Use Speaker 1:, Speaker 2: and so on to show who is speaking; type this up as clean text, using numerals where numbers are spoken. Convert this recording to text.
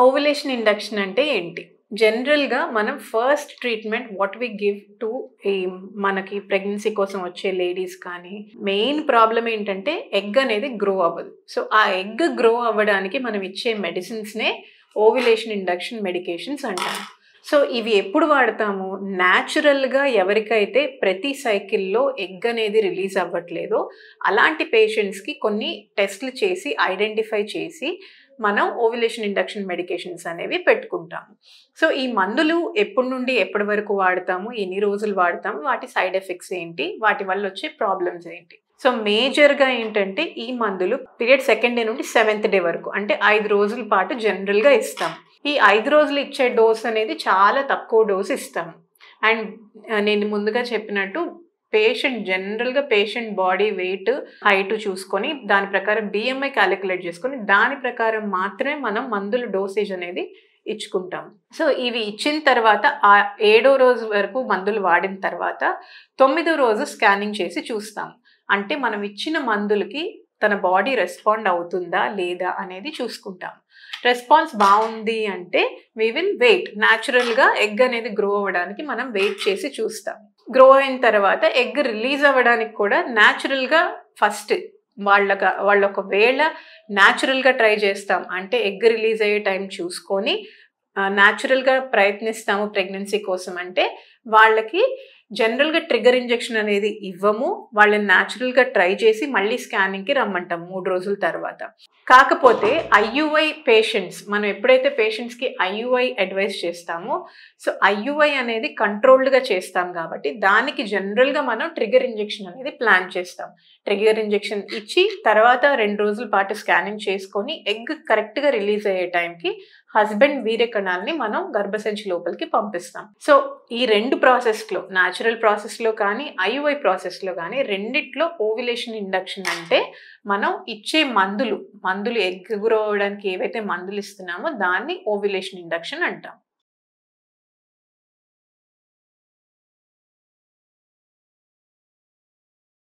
Speaker 1: Ovulation induction అంటే ఏంటి? జనరల్‌గా మనం first treatment what we give to ఈ మనకి ప్రెగ్నెన్సీ కోసం వచ్చే లేడీస్ కానీ, మెయిన్ ప్రాబ్లమ్ ఏంటంటే ఎగ్ అనేది గ్రో అవ్వదు. సో, ఆ ఎగ్ గ్రో అవ్వడానికి మనం ఇచ్చే మెడిసిన్స్‌నే ఓవ్యులేషన్ ఇండక్షన్ మెడికేషన్స్ అంటాము. సో, ఇవి ఎప్పుడు వాడతాము? న్యాచురల్‌గా ఎవరికైతే ప్రతి సైకిల్‌లో ఎగ్ అనేది రిలీజ్ అవ్వట్లేదో, అలాంటి పేషెంట్స్‌కి కొన్ని టెస్ట్‌లు చేసి ఐడెంటిఫై చేసి మనం ఓవ్యులేషన్ ఇండక్షన్ మెడికేషన్స్ అనేవి పెట్టుకుంటాము. సో, ఈ మందులు ఎప్పటి నుండి ఎప్పటి వరకు వాడతాము? ఎన్ని రోజులు వాడతాము? వాటి సైడ్ ఎఫెక్ట్స్ ఏంటి? వాటి వల్ల వచ్చే ప్రాబ్లమ్స్ ఏంటి? సో, మేజర్‌గా ఏంటంటే ఈ మందులు పీరియడ్ సెకండ్ డే నుండి సెవెంత్ డే వరకు అంటే 5 రోజుల పాటు జనరల్‌గా ఇస్తాం. ఈ 5 రోజులు ఇచ్చే డోస్ అనేది చాలా తక్కువ డోస్ ఇస్తాము. అండ్ నేను ముందుగా చెప్పినట్టు జనరల్‌గా పేషెంట్ బాడీ వెయిట్, హైట్ చూసుకొని దాని ప్రకారం BMI కాలిక్యులేట్ చేసుకొని దాని ప్రకారం మాత్రమే మనం మందుల డోసేజ్ అనేది ఇచ్చుకుంటాం. సో, ఇవి ఇచ్చిన తర్వాత ఏడో రోజు వరకు మందులు వాడిన తర్వాత 9వ రోజు స్కానింగ్ చేసి చూస్తాం. అంటే మనం ఇచ్చిన మందులకి తన బాడీ రెస్పాండ్ అవుతుందా లేదా అనేది చూసుకుంటాం. రెస్పాన్స్ బావుంది అంటే వి విల్ వెయిట్. న్యాచురల్‌గా ఎగ్ అనేది గ్రో అవ్వడానికి మనం వెయిట్ చేసి చూస్తాం. గ్రో అయిన తర్వాత ఎగ్ రిలీజ్ అవ్వడానికి కూడా న్యాచురల్‌గా ఫస్ట్ వాళ్ళు ఒకవేళ న్యాచురల్‌గా ట్రై చేస్తాం. అంటే ఎగ్ రిలీజ్ అయ్యే టైం చూసుకొని న్యాచురల్‌గా ప్రయత్నిస్తాము ప్రెగ్నెన్సీ కోసం అంటే వాళ్ళకి జనరల్‌గా ట్రిగ్గర్ ఇంజెక్షన్ అనేది ఇవ్వము. వాళ్ళని న్యాచురల్‌గా ట్రై చేసి మళ్ళీ స్కానింగ్‌కి రమ్మంటాం 3 రోజుల తర్వాత. కాకపోతే IUI పేషెంట్స్ మనం ఎప్పుడైతే పేషెంట్స్‌కి IUI అడ్వైస్ చేస్తామో, సో, IUI అనేది కంట్రోల్డ్‌గా చేస్తాం కాబట్టి దానికి జనరల్‌గా మనం ట్రిగ్గర్ ఇంజెక్షన్ అనేది ప్లాన్ చేస్తాం. ట్రిగ్గర్ ఇంజెక్షన్ ఇచ్చి తర్వాత 2 రోజుల పాటు స్కానింగ్ చేసుకొని ఎగ్ కరెక్ట్‌గా రిలీజ్ అయ్యే టైంకి హస్బెండ్ వీర్య కణాలని మనం గర్భసంచి లోపలికి పంపిస్తాం. సో, ఈ 2 ప్రాసెస్‌లో న్యాచురల్ ప్రాసెస్‌లో కానీ, IUI ప్రాసెస్‌లో కానీ రెండిట్లో ఓవ్యులేషన్ ఇండక్షన్ అంటే మనం ఇచ్చే మందులు ఎగ్ గ్రో అవ్వడానికి ఏవైతే మందులు ఇస్తున్నామో దాన్ని ఓవ్యులేషన్ ఇండక్షన్ అంటాం.